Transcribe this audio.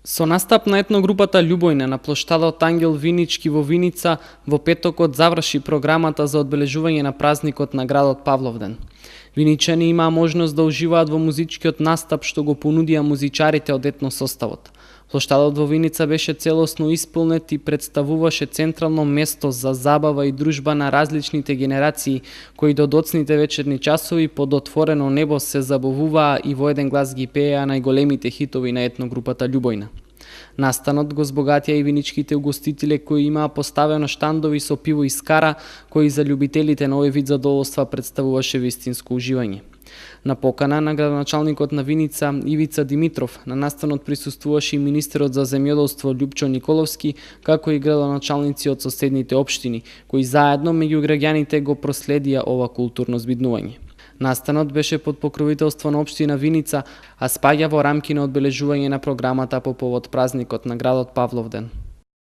Со настап на етногрупата Љубојна на плоштадот Ангел Винички во Виница во петокот заврши програмата за одбележување на празникот на градот Павловден. Виничани имаа можност да уживаат во музичкиот настап што го понудија музичарите од етносоставот. Плоштадот во Виница беше целосно исполнет и представуваше централно место за забава и дружба на различните генерации, кои до доцните вечерни часови под отворено небо се забавуваа и во еден глас ги пееа најголемите хитови на етногрупата Љубојна. Настанот го збогатија и виничките угостители кои имаа поставено штандови со пиво и скара, кои за љубителите на овој вид задоволства представуваше вистинско уживање. На покана на градоначалникот на Виница Ивица Димитров, на настанот присуствуваше и министерот за земјоделство Љупчо Николовски, како и градоначалници од соседните општини, кои заедно меѓу граѓаните го проследија ова културно збиднување. Настанот беше под покровителство на општина Виница, а спаѓа во рамки на одбележување на програмата по повод празникот на градот Павловден.